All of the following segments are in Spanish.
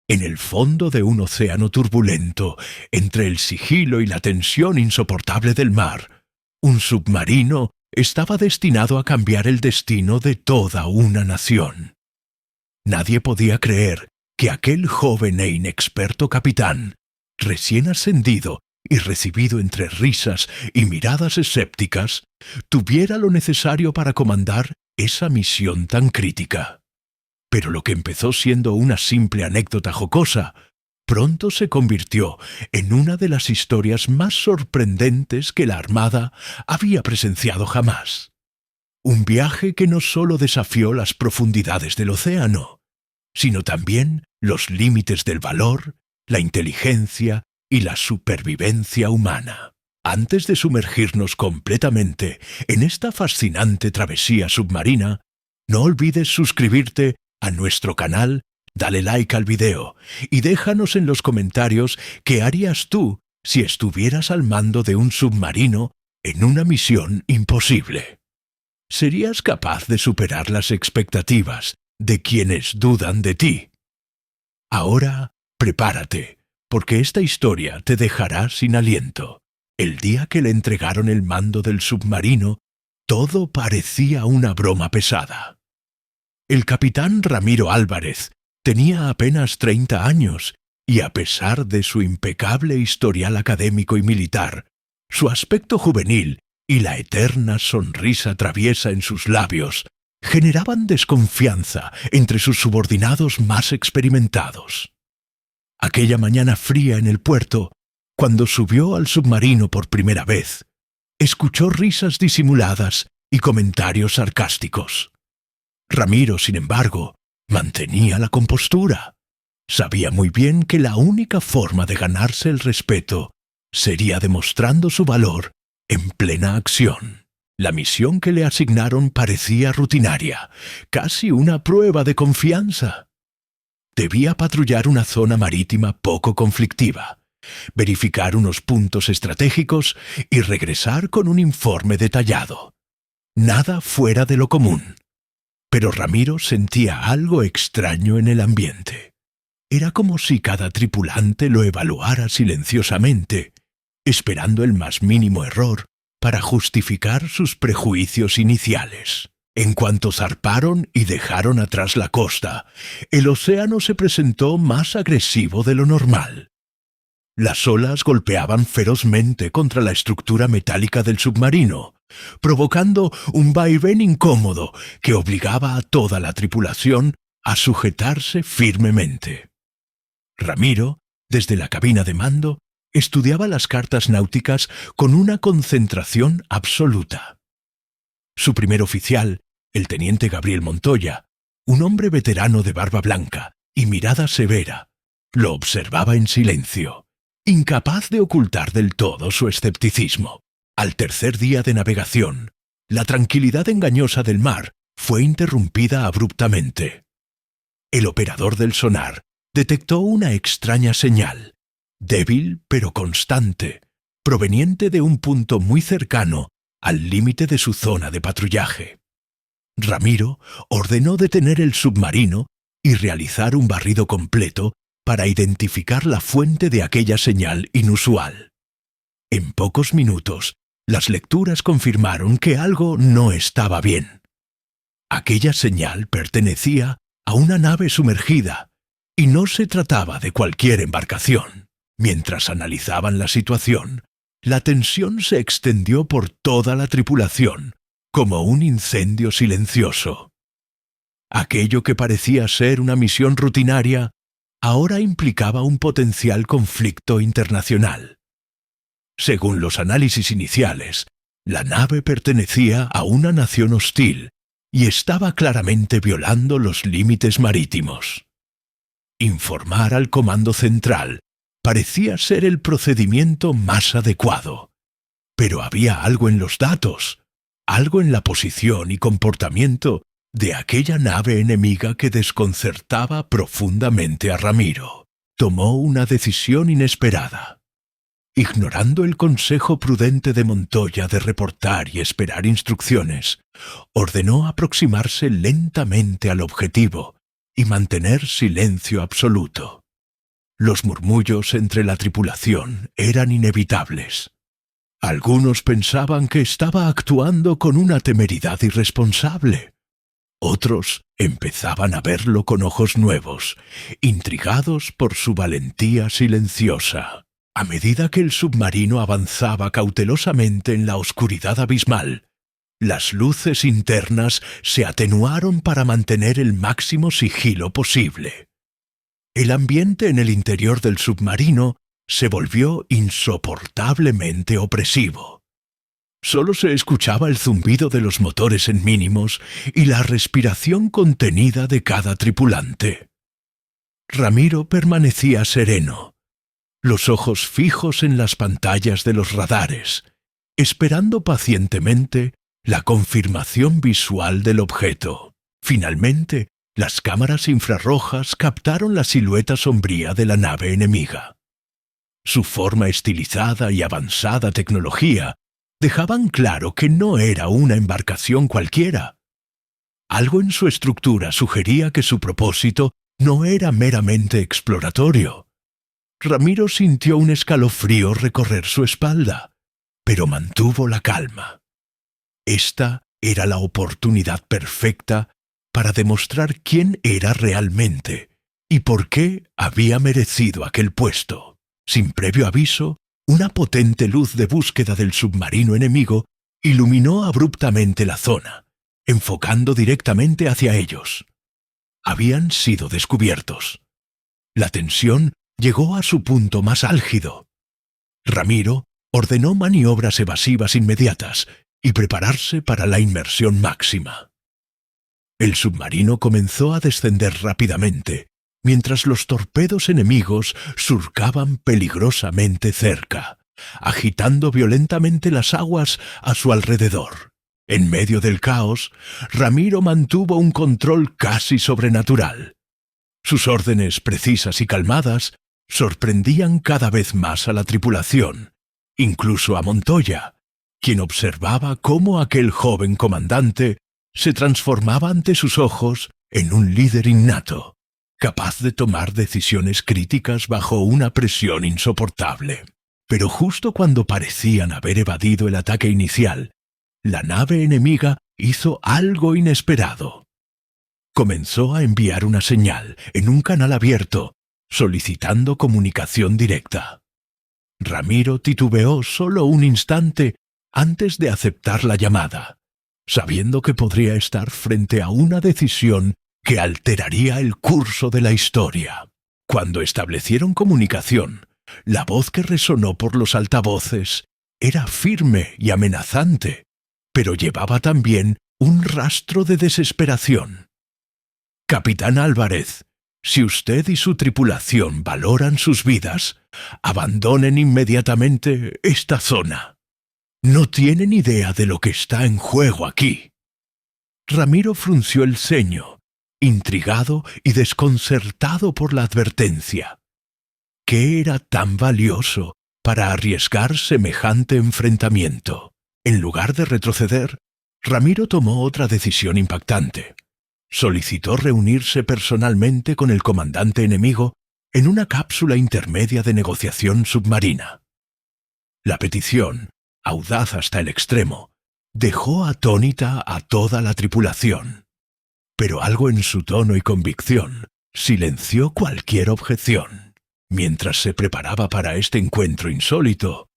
En el fondo de un océano turbulento, entre el sigilo y la tensión insoportable del mar, un submarino estaba destinado a cambiar el destino de toda una nación. Nadie podía creer que aquel joven e inexperto capitán, recién ascendido y recibido entre risas y miradas escépticas, tuviera lo necesario para comandar esa misión tan crítica. Pero lo que empezó siendo una simple anécdota jocosa, pronto se convirtió en una de las historias más sorprendentes que la Armada había presenciado jamás. Un viaje que no solo desafió las profundidades del océano, sino también los límites del valor, la inteligencia y la supervivencia humana. Antes de sumergirnos completamente en esta fascinante travesía submarina, no olvides suscribirte a nuestro canal, dale like al video y déjanos en los comentarios qué harías tú si estuvieras al mando de un submarino en una misión imposible. ¿Serías capaz de superar las expectativas de quienes dudan de ti? Ahora, prepárate, porque esta historia te dejará sin aliento. El día que le entregaron el mando del submarino, todo parecía una broma pesada. El capitán Ramiro Álvarez tenía apenas 30 años y a pesar de su impecable historial académico y militar, su aspecto juvenil y la eterna sonrisa traviesa en sus labios generaban desconfianza entre sus subordinados más experimentados. Aquella mañana fría en el puerto, cuando subió al submarino por primera vez, escuchó risas disimuladas y comentarios sarcásticos. Ramiro, sin embargo, mantenía la compostura. Sabía muy bien que la única forma de ganarse el respeto sería demostrando su valor en plena acción. La misión que le asignaron parecía rutinaria, casi una prueba de confianza. Debía patrullar una zona marítima poco conflictiva, verificar unos puntos estratégicos y regresar con un informe detallado. Nada fuera de lo común. Pero Ramiro sentía algo extraño en el ambiente. Era como si cada tripulante lo evaluara silenciosamente, esperando el más mínimo error para justificar sus prejuicios iniciales. En cuanto zarparon y dejaron atrás la costa, el océano se presentó más agresivo de lo normal. Las olas golpeaban ferozmente contra la estructura metálica del submarino, provocando un vaivén incómodo que obligaba a toda la tripulación a sujetarse firmemente. Ramiro, desde la cabina de mando, estudiaba las cartas náuticas con una concentración absoluta. Su primer oficial, el teniente Gabriel Montoya, un hombre veterano de barba blanca y mirada severa, lo observaba en silencio, incapaz de ocultar del todo su escepticismo. Al tercer día de navegación, la tranquilidad engañosa del mar fue interrumpida abruptamente. El operador del sonar detectó una extraña señal, débil pero constante, proveniente de un punto muy cercano al límite de su zona de patrullaje. Ramiro ordenó detener el submarino y realizar un barrido completo para identificar la fuente de aquella señal inusual. En pocos minutos, las lecturas confirmaron que algo no estaba bien. Aquella señal pertenecía a una nave sumergida y no se trataba de cualquier embarcación. Mientras analizaban la situación, la tensión se extendió por toda la tripulación, como un incendio silencioso. Aquello que parecía ser una misión rutinaria, ahora implicaba un potencial conflicto internacional. Según los análisis iniciales, la nave pertenecía a una nación hostil y estaba claramente violando los límites marítimos. Informar al Comando Central parecía ser el procedimiento más adecuado, pero había algo en los datos, algo en la posición y comportamiento de aquella nave enemiga que desconcertaba profundamente a Ramiro. Tomó una decisión inesperada. Ignorando el consejo prudente de Montoya de reportar y esperar instrucciones, ordenó aproximarse lentamente al objetivo y mantener silencio absoluto. Los murmullos entre la tripulación eran inevitables. Algunos pensaban que estaba actuando con una temeridad irresponsable. Otros empezaban a verlo con ojos nuevos, intrigados por su valentía silenciosa. A medida que el submarino avanzaba cautelosamente en la oscuridad abismal, las luces internas se atenuaron para mantener el máximo sigilo posible. El ambiente en el interior del submarino se volvió insoportablemente opresivo. Solo se escuchaba el zumbido de los motores en mínimos y la respiración contenida de cada tripulante. Ramiro permanecía sereno, los ojos fijos en las pantallas de los radares, esperando pacientemente la confirmación visual del objeto. Finalmente, las cámaras infrarrojas captaron la silueta sombría de la nave enemiga. Su forma estilizada y avanzada tecnología dejaban claro que no era una embarcación cualquiera. Algo en su estructura sugería que su propósito no era meramente exploratorio. Ramiro sintió un escalofrío recorrer su espalda, pero mantuvo la calma. Esta era la oportunidad perfecta para demostrar quién era realmente y por qué había merecido aquel puesto. Sin previo aviso, una potente luz de búsqueda del submarino enemigo iluminó abruptamente la zona, enfocando directamente hacia ellos. Habían sido descubiertos. La tensión llegó a su punto más álgido. Ramiro ordenó maniobras evasivas inmediatas y prepararse para la inmersión máxima. El submarino comenzó a descender rápidamente, mientras los torpedos enemigos surcaban peligrosamente cerca, agitando violentamente las aguas a su alrededor. En medio del caos, Ramiro mantuvo un control casi sobrenatural. Sus órdenes precisas y calmadas sorprendían cada vez más a la tripulación, incluso a Montoya, quien observaba cómo aquel joven comandante se transformaba ante sus ojos en un líder innato, capaz de tomar decisiones críticas bajo una presión insoportable. Pero justo cuando parecían haber evadido el ataque inicial, la nave enemiga hizo algo inesperado. Comenzó a enviar una señal en un canal abierto, solicitando comunicación directa. Ramiro titubeó solo un instante antes de aceptar la llamada, sabiendo que podría estar frente a una decisión que alteraría el curso de la historia. Cuando establecieron comunicación, la voz que resonó por los altavoces era firme y amenazante, pero llevaba también un rastro de desesperación. «Capitán Álvarez, si usted y su tripulación valoran sus vidas, abandonen inmediatamente esta zona. No tienen idea de lo que está en juego aquí». Ramiro frunció el ceño, intrigado y desconcertado por la advertencia. ¿Qué era tan valioso para arriesgar semejante enfrentamiento? En lugar de retroceder, Ramiro tomó otra decisión impactante. Solicitó reunirse personalmente con el comandante enemigo en una cápsula intermedia de negociación submarina. La petición, audaz hasta el extremo, dejó atónita a toda la tripulación. Pero algo en su tono y convicción silenció cualquier objeción. Mientras se preparaba para este encuentro insólito,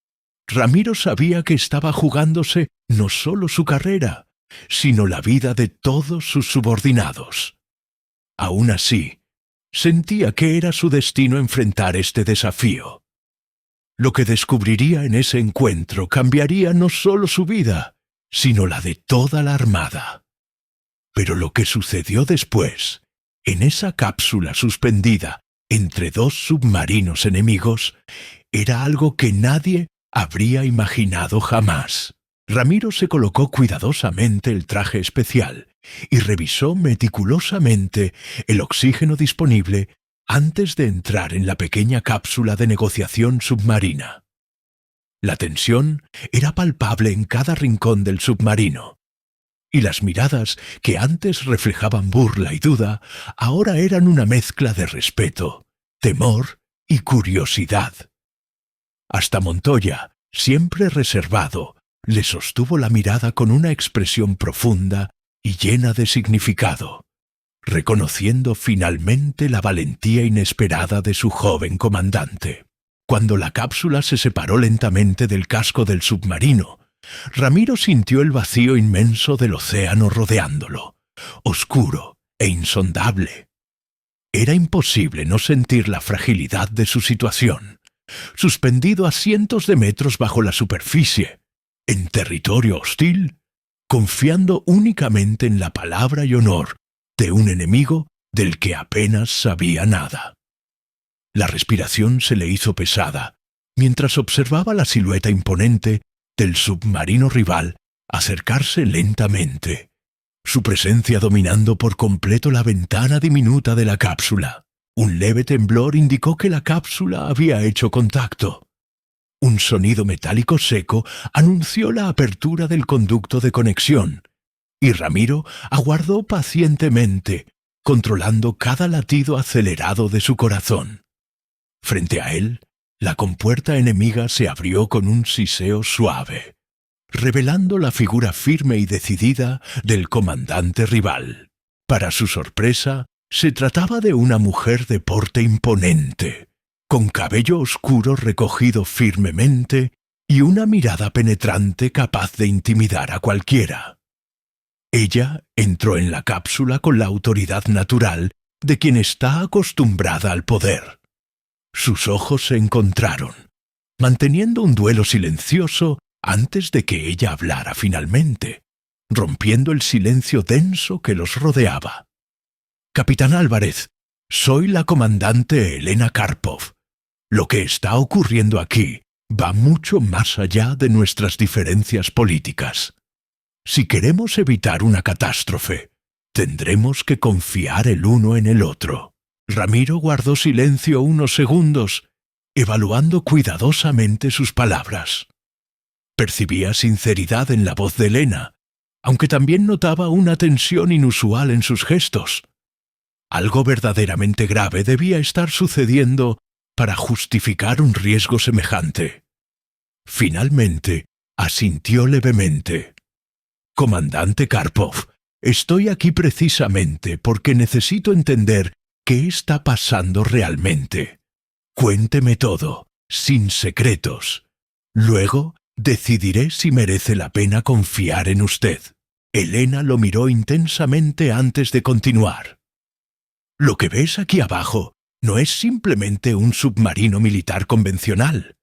Ramiro sabía que estaba jugándose no solo su carrera, sino la vida de todos sus subordinados. Aún así, sentía que era su destino enfrentar este desafío. Lo que descubriría en ese encuentro cambiaría no solo su vida, sino la de toda la Armada. Pero lo que sucedió después, en esa cápsula suspendida entre dos submarinos enemigos, era algo que nadie habría imaginado jamás. Ramiro se colocó cuidadosamente el traje especial y revisó meticulosamente el oxígeno disponible antes de entrar en la pequeña cápsula de negociación submarina. La tensión era palpable en cada rincón del submarino, y las miradas que antes reflejaban burla y duda ahora eran una mezcla de respeto, temor y curiosidad. Hasta Montoya, siempre reservado, le sostuvo la mirada con una expresión profunda y llena de significado, reconociendo finalmente la valentía inesperada de su joven comandante. Cuando la cápsula se separó lentamente del casco del submarino, Ramiro sintió el vacío inmenso del océano rodeándolo, oscuro e insondable. Era imposible no sentir la fragilidad de su situación, suspendido a cientos de metros bajo la superficie, en territorio hostil, confiando únicamente en la palabra y honor de un enemigo del que apenas sabía nada. La respiración se le hizo pesada mientras observaba la silueta imponente del submarino rival acercarse lentamente, su presencia dominando por completo la ventana diminuta de la cápsula. Un leve temblor indicó que la cápsula había hecho contacto. Un sonido metálico seco anunció la apertura del conducto de conexión, y Ramiro aguardó pacientemente, controlando cada latido acelerado de su corazón. Frente a él, la compuerta enemiga se abrió con un siseo suave, revelando la figura firme y decidida del comandante rival. Para su sorpresa, se trataba de una mujer de porte imponente, con cabello oscuro recogido firmemente y una mirada penetrante capaz de intimidar a cualquiera. Ella entró en la cápsula con la autoridad natural de quien está acostumbrada al poder. Sus ojos se encontraron, manteniendo un duelo silencioso antes de que ella hablara finalmente, rompiendo el silencio denso que los rodeaba. «Capitán Álvarez, soy la comandante Elena Karpov. Lo que está ocurriendo aquí va mucho más allá de nuestras diferencias políticas. Si queremos evitar una catástrofe, tendremos que confiar el uno en el otro». Ramiro guardó silencio unos segundos, evaluando cuidadosamente sus palabras. Percibía sinceridad en la voz de Elena, aunque también notaba una tensión inusual en sus gestos. Algo verdaderamente grave debía estar sucediendo para justificar un riesgo semejante. Finalmente, asintió levemente. «Comandante Karpov, estoy aquí precisamente porque necesito entender qué está pasando realmente. Cuénteme todo, sin secretos. Luego decidiré si merece la pena confiar en usted». Elena lo miró intensamente antes de continuar. «Lo que ves aquí abajo no es simplemente un submarino militar convencional.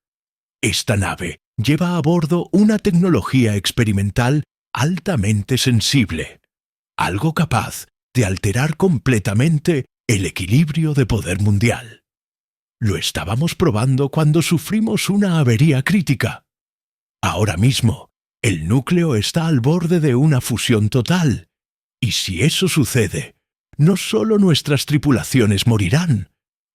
Esta nave lleva a bordo una tecnología experimental altamente sensible, algo capaz de alterar completamente el equilibrio de poder mundial. Lo estábamos probando cuando sufrimos una avería crítica. Ahora mismo, el núcleo está al borde de una fusión total, y si eso sucede, no solo nuestras tripulaciones morirán,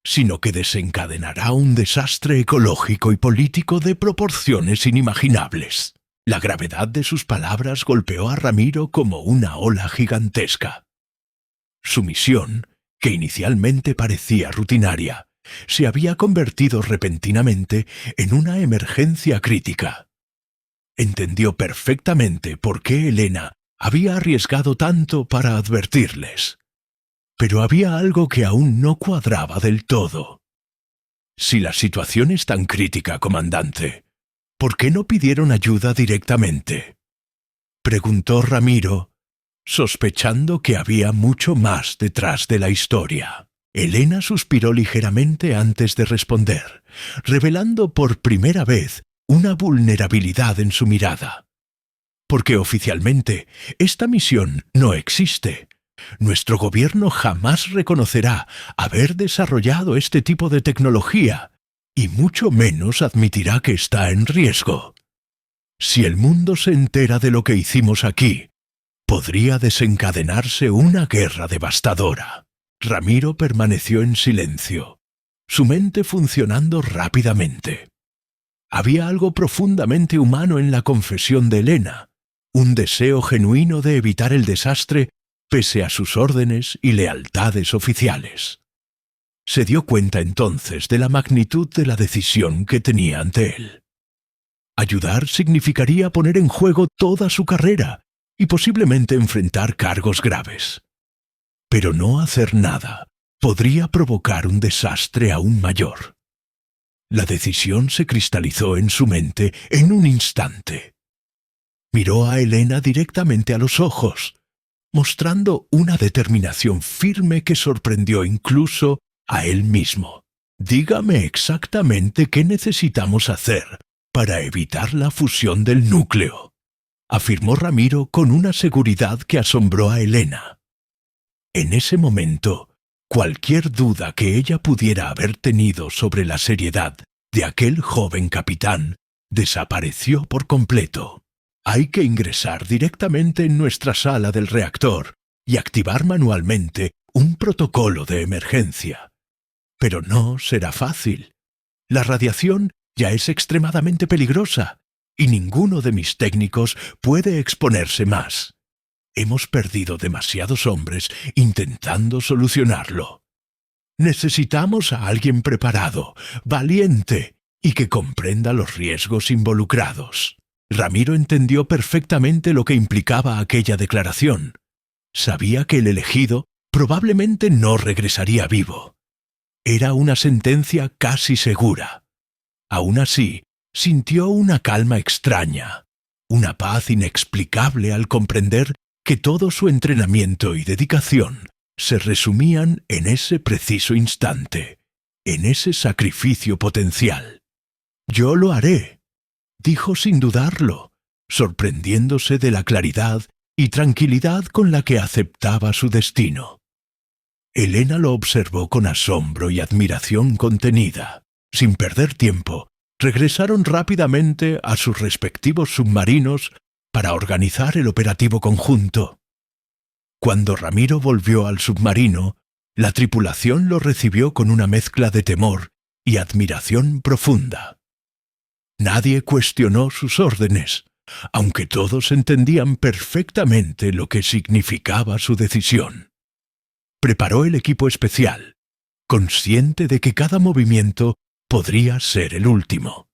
sino que desencadenará un desastre ecológico y político de proporciones inimaginables». La gravedad de sus palabras golpeó a Ramiro como una ola gigantesca. Su misión, que inicialmente parecía rutinaria, se había convertido repentinamente en una emergencia crítica. Entendió perfectamente por qué Elena había arriesgado tanto para advertirles. Pero había algo que aún no cuadraba del todo. «Si la situación es tan crítica, comandante, ¿por qué no pidieron ayuda directamente?», preguntó Ramiro, sospechando que había mucho más detrás de la historia. Elena suspiró ligeramente antes de responder, revelando por primera vez una vulnerabilidad en su mirada. «Porque oficialmente esta misión no existe. Nuestro gobierno jamás reconocerá haber desarrollado este tipo de tecnología, y mucho menos admitirá que está en riesgo. Si el mundo se entera de lo que hicimos aquí, podría desencadenarse una guerra devastadora». Ramiro permaneció en silencio, su mente funcionando rápidamente. Había algo profundamente humano en la confesión de Elena, un deseo genuino de evitar el desastre pese a sus órdenes y lealtades oficiales. Se dio cuenta entonces de la magnitud de la decisión que tenía ante él. Ayudar significaría poner en juego toda su carrera y posiblemente enfrentar cargos graves. Pero no hacer nada podría provocar un desastre aún mayor. La decisión se cristalizó en su mente en un instante. Miró a Elena directamente a los ojos, mostrando una determinación firme que sorprendió incluso a él mismo. «Dígame exactamente qué necesitamos hacer para evitar la fusión del núcleo», afirmó Ramiro con una seguridad que asombró a Elena. En ese momento, cualquier duda que ella pudiera haber tenido sobre la seriedad de aquel joven capitán desapareció por completo. «Hay que ingresar directamente en nuestra sala del reactor y activar manualmente un protocolo de emergencia. Pero no será fácil. La radiación ya es extremadamente peligrosa y ninguno de mis técnicos puede exponerse más. Hemos perdido demasiados hombres intentando solucionarlo. Necesitamos a alguien preparado, valiente y que comprenda los riesgos involucrados». Ramiro entendió perfectamente lo que implicaba aquella declaración. Sabía que el elegido probablemente no regresaría vivo. Era una sentencia casi segura. Aún así, sintió una calma extraña, una paz inexplicable al comprender que todo su entrenamiento y dedicación se resumían en ese preciso instante, en ese sacrificio potencial. «Yo lo haré», dijo sin dudarlo, sorprendiéndose de la claridad y tranquilidad con la que aceptaba su destino. Elena lo observó con asombro y admiración contenida. Sin perder tiempo, regresaron rápidamente a sus respectivos submarinos para organizar el operativo conjunto. Cuando Ramiro volvió al submarino, la tripulación lo recibió con una mezcla de temor y admiración profunda. Nadie cuestionó sus órdenes, aunque todos entendían perfectamente lo que significaba su decisión. Preparó el equipo especial, consciente de que cada movimiento podría ser el último.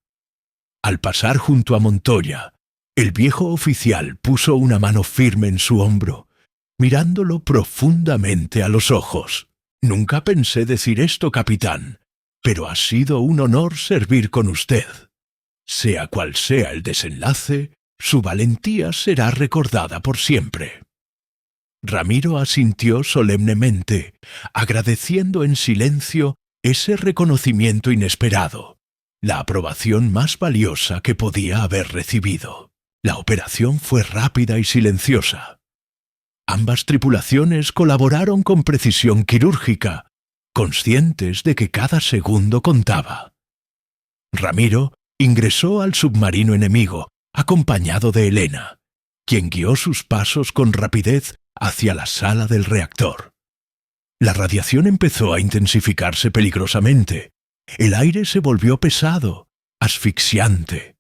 Al pasar junto a Montoya, el viejo oficial puso una mano firme en su hombro, mirándolo profundamente a los ojos. «Nunca pensé decir esto, capitán, pero ha sido un honor servir con usted. Sea cual sea el desenlace, su valentía será recordada por siempre». Ramiro asintió solemnemente, agradeciendo en silencio ese reconocimiento inesperado, la aprobación más valiosa que podía haber recibido. La operación fue rápida y silenciosa. Ambas tripulaciones colaboraron con precisión quirúrgica, conscientes de que cada segundo contaba. Ramiro ingresó al submarino enemigo, acompañado de Elena, quien guió sus pasos con rapidez hacia la sala del reactor. La radiación empezó a intensificarse peligrosamente. El aire se volvió pesado, asfixiante.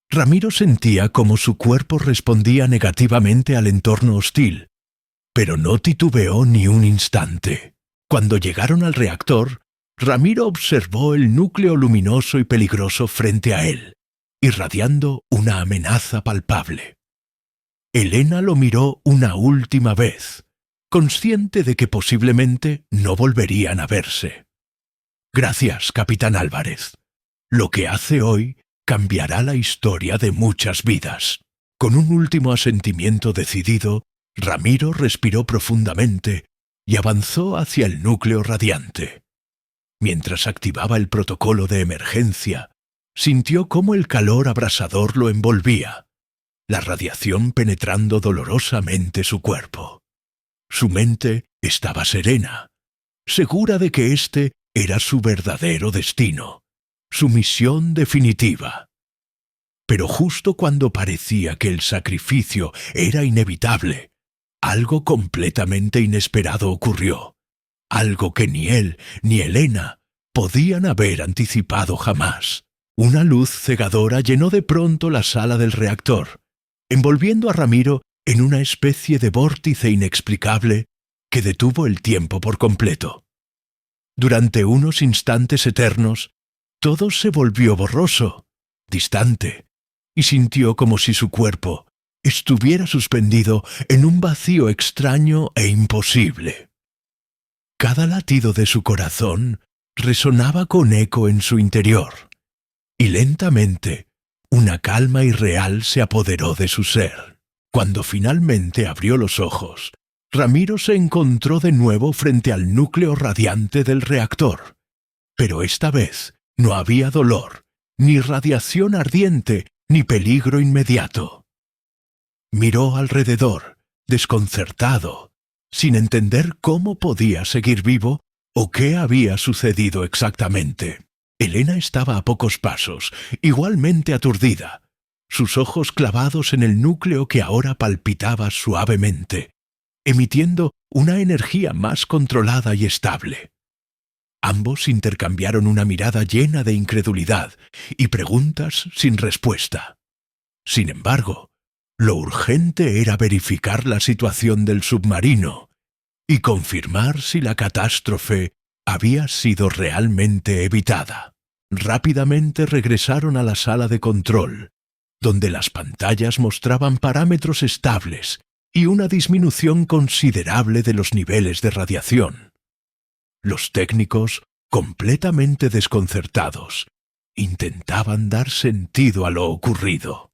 Ramiro sentía cómo su cuerpo respondía negativamente al entorno hostil, pero no titubeó ni un instante. Cuando llegaron al reactor, Ramiro observó el núcleo luminoso y peligroso frente a él, irradiando una amenaza palpable. Elena lo miró una última vez, consciente de que posiblemente no volverían a verse. «Gracias, capitán Álvarez. Lo que hace hoy cambiará la historia de muchas vidas». Con un último asentimiento decidido, Ramiro respiró profundamente y avanzó hacia el núcleo radiante. Mientras activaba el protocolo de emergencia, sintió cómo el calor abrasador lo envolvía, la radiación penetrando dolorosamente su cuerpo. Su mente estaba serena, segura de que este era su verdadero destino, su misión definitiva. Pero justo cuando parecía que el sacrificio era inevitable, algo completamente inesperado ocurrió. Algo que ni él ni Elena podían haber anticipado jamás. Una luz cegadora llenó de pronto la sala del reactor, envolviendo a Ramiro en una especie de vórtice inexplicable que detuvo el tiempo por completo. Durante unos instantes eternos, todo se volvió borroso, distante, y sintió como si su cuerpo estuviera suspendido en un vacío extraño e imposible. Cada latido de su corazón resonaba con eco en su interior, y lentamente una calma irreal se apoderó de su ser. Cuando finalmente abrió los ojos, Ramiro se encontró de nuevo frente al núcleo radiante del reactor. Pero esta vez no había dolor, ni radiación ardiente, ni peligro inmediato. Miró alrededor, desconcertado, sin entender cómo podía seguir vivo o qué había sucedido exactamente. Elena estaba a pocos pasos, igualmente aturdida, sus ojos clavados en el núcleo que ahora palpitaba suavemente, emitiendo una energía más controlada y estable. Ambos intercambiaron una mirada llena de incredulidad y preguntas sin respuesta. Sin embargo, lo urgente era verificar la situación del submarino y confirmar si la catástrofe había sido realmente evitada. Rápidamente regresaron a la sala de control, donde las pantallas mostraban parámetros estables y una disminución considerable de los niveles de radiación. Los técnicos, completamente desconcertados, intentaban dar sentido a lo ocurrido.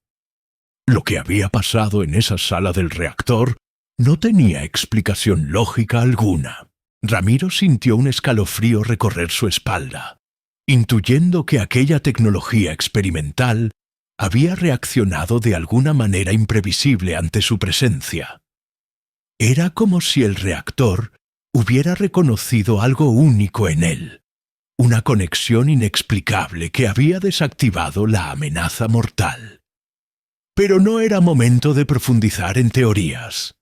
Lo que había pasado en esa sala del reactor no tenía explicación lógica alguna. Ramiro sintió un escalofrío recorrer su espalda, intuyendo que aquella tecnología experimental había reaccionado de alguna manera imprevisible ante su presencia. Era como si el reactor hubiera reconocido algo único en él, una conexión inexplicable que había desactivado la amenaza mortal. Pero no era momento de profundizar en teorías.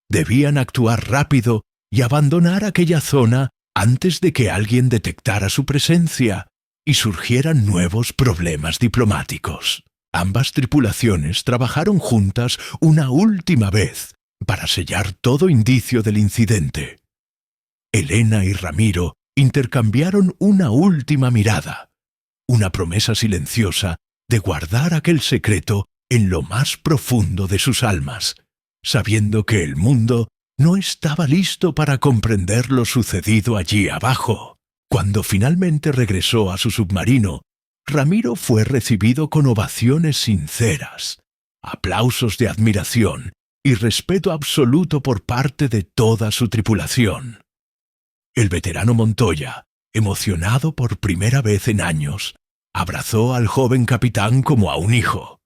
Debían actuar rápido y abandonar aquella zona antes de que alguien detectara su presencia y surgieran nuevos problemas diplomáticos. Ambas tripulaciones trabajaron juntas una última vez para sellar todo indicio del incidente. Elena y Ramiro intercambiaron una última mirada, una promesa silenciosa de guardar aquel secreto en lo más profundo de sus almas, sabiendo que el mundo no estaba listo para comprender lo sucedido allí abajo. Cuando finalmente regresó a su submarino, Ramiro fue recibido con ovaciones sinceras, aplausos de admiración y respeto absoluto por parte de toda su tripulación. El veterano Montoya, emocionado por primera vez en años, abrazó al joven capitán como a un hijo.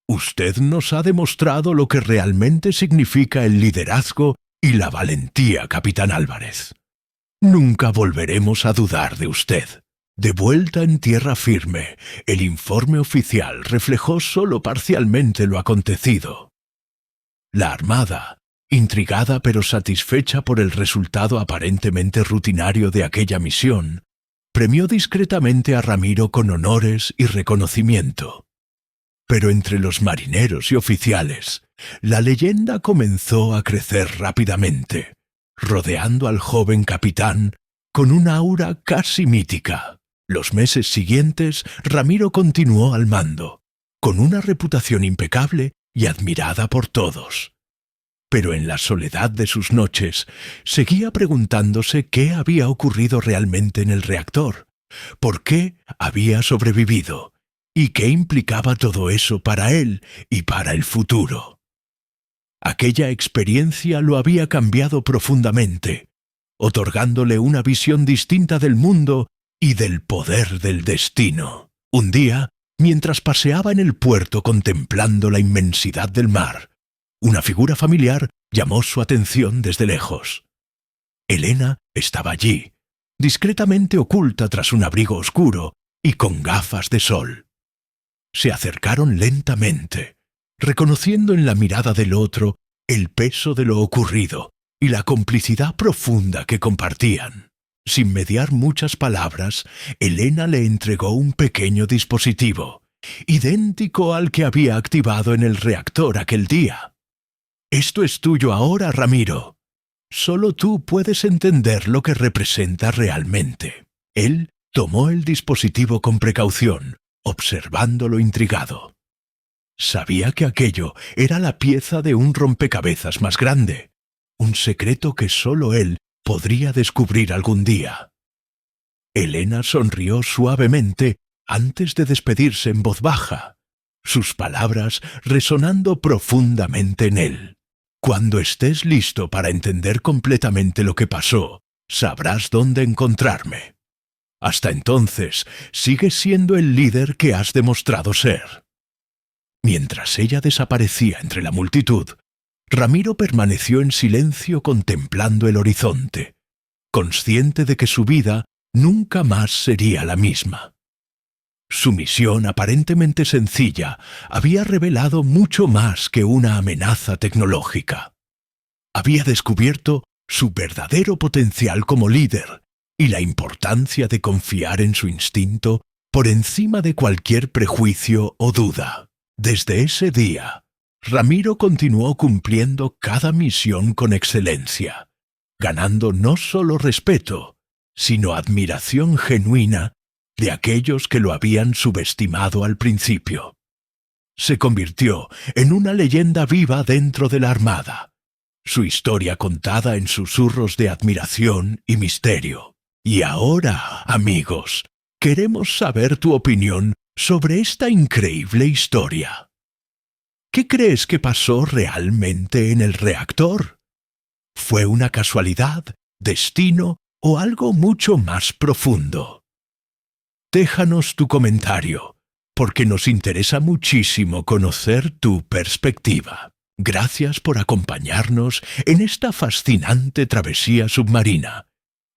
Usted nos ha demostrado lo que realmente significa el liderazgo y la valentía, capitán Álvarez. Nunca volveremos a dudar de usted. De vuelta en tierra firme, el informe oficial reflejó solo parcialmente lo acontecido. La Armada, intrigada pero satisfecha por el resultado aparentemente rutinario de aquella misión, premió discretamente a Ramiro con honores y reconocimiento. Pero entre los marineros y oficiales, la leyenda comenzó a crecer rápidamente, rodeando al joven capitán con un aura casi mítica. Los meses siguientes, Ramiro continuó al mando, con una reputación impecable y admirada por todos. Pero en la soledad de sus noches, seguía preguntándose qué había ocurrido realmente en el reactor, por qué había sobrevivido, y qué implicaba todo eso para él y para el futuro. Aquella experiencia lo había cambiado profundamente, otorgándole una visión distinta del mundo y del poder del destino. Un día, mientras paseaba en el puerto contemplando la inmensidad del mar, una figura familiar llamó su atención desde lejos. Elena estaba allí, discretamente oculta tras un abrigo oscuro y con gafas de sol. Se acercaron lentamente, reconociendo en la mirada del otro el peso de lo ocurrido y la complicidad profunda que compartían. Sin mediar muchas palabras, Elena le entregó un pequeño dispositivo, idéntico al que había activado en el reactor aquel día. «Esto es tuyo ahora, Ramiro», Solo tú puedes entender lo que representa realmente. Él tomó el dispositivo con precaución, observándolo intrigado. Sabía que aquello era la pieza de un rompecabezas más grande, un secreto que solo él podría descubrir algún día. Elena sonrió suavemente antes de despedirse en voz baja, sus palabras resonando profundamente en él. Cuando estés listo para entender completamente lo que pasó, sabrás dónde encontrarme. Hasta entonces, sigues siendo el líder que has demostrado ser. Mientras ella desaparecía entre la multitud, Ramiro permaneció en silencio contemplando el horizonte, consciente de que su vida nunca más sería la misma. Su misión, aparentemente sencilla, había revelado mucho más que una amenaza tecnológica. Había descubierto su verdadero potencial como líder y la importancia de confiar en su instinto por encima de cualquier prejuicio o duda. Desde ese día, Ramiro continuó cumpliendo cada misión con excelencia, ganando no solo respeto, sino admiración genuina de aquellos que lo habían subestimado al principio. Se convirtió en una leyenda viva dentro de la Armada, su historia contada en susurros de admiración y misterio. Y ahora, amigos, queremos saber tu opinión sobre esta increíble historia. ¿Qué crees que pasó realmente en el reactor? ¿Fue una casualidad, destino o algo mucho más profundo? Déjanos tu comentario, porque nos interesa muchísimo conocer tu perspectiva. Gracias por acompañarnos en esta fascinante travesía submarina.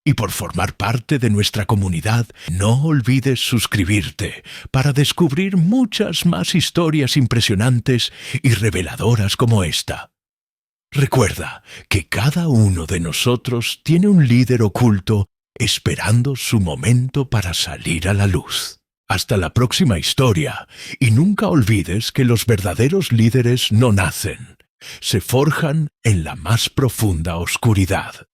Y por formar parte de nuestra comunidad, no olvides suscribirte para descubrir muchas más historias impresionantes y reveladoras como esta. Recuerda que cada uno de nosotros tiene un líder oculto esperando su momento para salir a la luz. Hasta la próxima historia, y nunca olvides que los verdaderos líderes no nacen, se forjan en la más profunda oscuridad.